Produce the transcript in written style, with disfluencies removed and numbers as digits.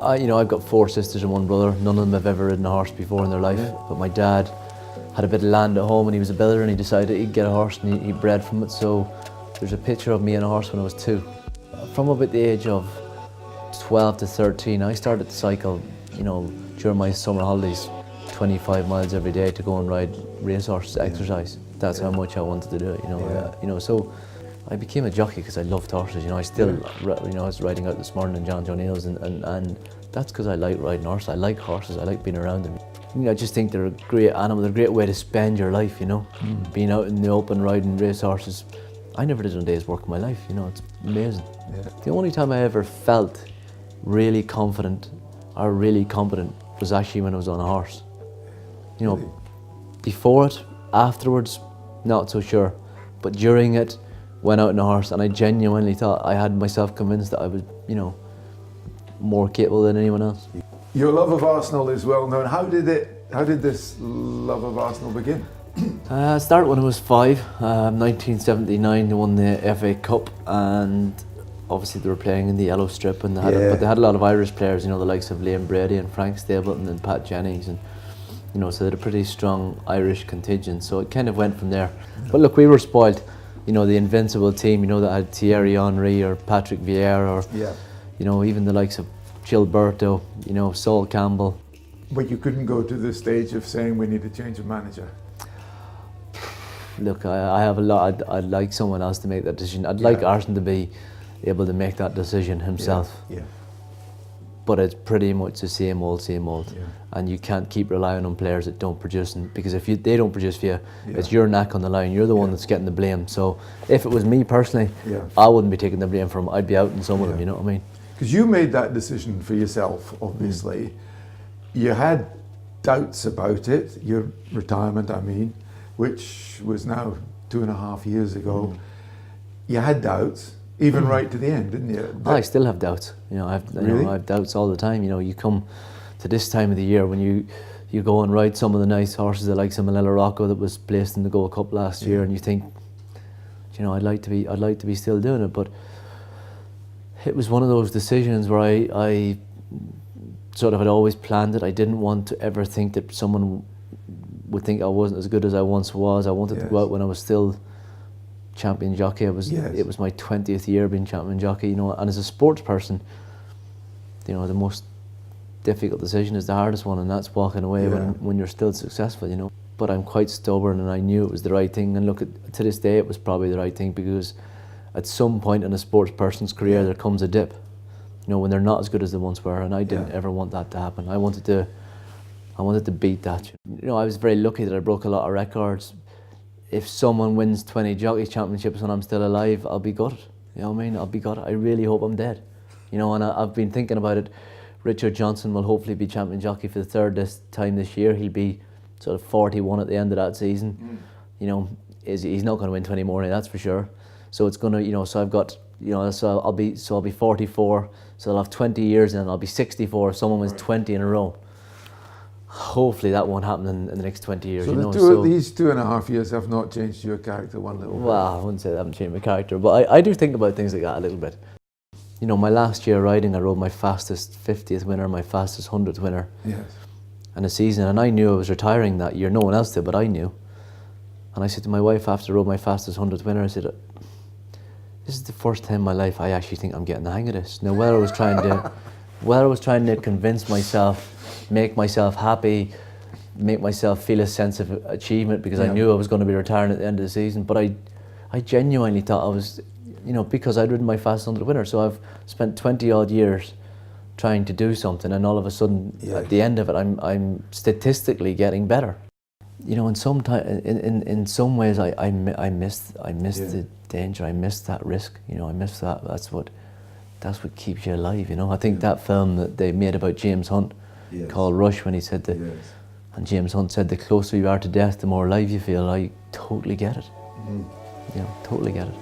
I've got 4 sisters and 1 brother. None of them have ever ridden a horse before in their life. Yeah. But my dad had a bit of land at home and he was a builder and he decided he'd get a horse and he bred from it. So there's a picture of me and a horse when I was 2. From about the age of 12 to 13, I started to cycle, during my summer holidays, 25 miles every day to go and ride racehorses, exercise. That's how much I wanted to do it, So I became a jockey because I loved horses, I was riding out this morning in John O'Neill's and that's because I like riding horses. I like horses, I like being around them. I just think they're a great animal, they're a great way to spend your life, Being out in the open riding racehorses. I never did a day's work in my life, it's amazing. Yeah. The only time I ever felt really confident or really competent was actually when I was on a horse. Really? Before it, afterwards, not so sure. But during it, went out on a horse and I genuinely thought I had myself convinced that I was, more capable than anyone else. Your love of Arsenal is well known. How did this love of Arsenal begin? I started when I was 5, 1979, they won the FA Cup and obviously they were playing in the yellow strip and but they had a lot of Irish players, the likes of Liam Brady and Frank Stapleton and Pat Jennings and so they had a pretty strong Irish contingent, so it kind of went from there. But look, we were spoiled, the invincible team, that had Thierry Henry or Patrick Vieira or even the likes of Gilberto, Sol Campbell. But you couldn't go to the stage of saying we need a change of manager? Look, I have a lot, I'd like someone else to make that decision. I'd like Arsene to be able to make that decision himself. Yeah. But it's pretty much the same old. Yeah. And you can't keep relying on players that don't produce, because if they don't produce for you, it's your neck on the line. You're the one that's getting the blame. So if it was me personally, I wouldn't be taking the blame from them. I'd be out in some of them, you know what I mean? Because you made that decision for yourself, obviously. You had doubts about it, your retirement, which was now 2.5 years ago. You had doubts, even right to the end, didn't you? I still have doubts. I have doubts all the time. You come to this time of the year when you go and ride some of the nice horses, like some Malella Rocco that was placed in the Gold Cup last year, and you think, I'd like to be still doing it. But it was one of those decisions where I sort of had always planned it. I didn't want to ever think that someone would think I wasn't as good as I once was. I wanted to go out when I was still champion jockey. It was my 20th year being champion jockey, and as a sports person, the most difficult decision is the hardest one, and that's walking away when you're still successful, But I'm quite stubborn and I knew it was the right thing, and look, to this day it was probably the right thing, because at some point in a sports person's career there comes a dip, when they're not as good as they once were, and I didn't ever want that to happen. I wanted to beat that. I was very lucky that I broke a lot of records. If someone wins 20 jockey championships when I'm still alive, I'll be gutted. I'll be gutted. I really hope I'm dead. And I've been thinking about it. Richard Johnson will hopefully be champion jockey for the 3rd time this year. He'll be sort of 41 at the end of that season. He's not going to win 20 more, that's for sure. So it's going to, so I've got, so I'll be 44. So I'll have 20 years and I'll be 64 if someone wins 20 in a row. Hopefully that won't happen in the next 20 years. So these 2.5 years have not changed your character one little bit? Well, I wouldn't say they haven't changed my character, but I do think about things like that a little bit. My last year riding, I rode my fastest 50th winner, my fastest 100th winner in a season, and I knew I was retiring that year. No one else did, but I knew. And I said to my wife after I rode my fastest 100th winner, I said, this is the first time in my life I actually think I'm getting the hang of this. Now, whether I was trying to convince myself, make myself happy, make myself feel a sense of achievement because I knew I was going to be retiring at the end of the season, but I genuinely thought I was, because I'd ridden my fastest 100 winner, so I've spent 20 odd years trying to do something, and all of a sudden at the end of it I'm statistically getting better. In some ways I missed the danger, I missed that risk, I missed that. That's what keeps you alive, I think that film that they made about James Hunt called Rush, when he said that, and James Hunt said the closer you are to death the more alive you feel. I totally get it. Totally get it.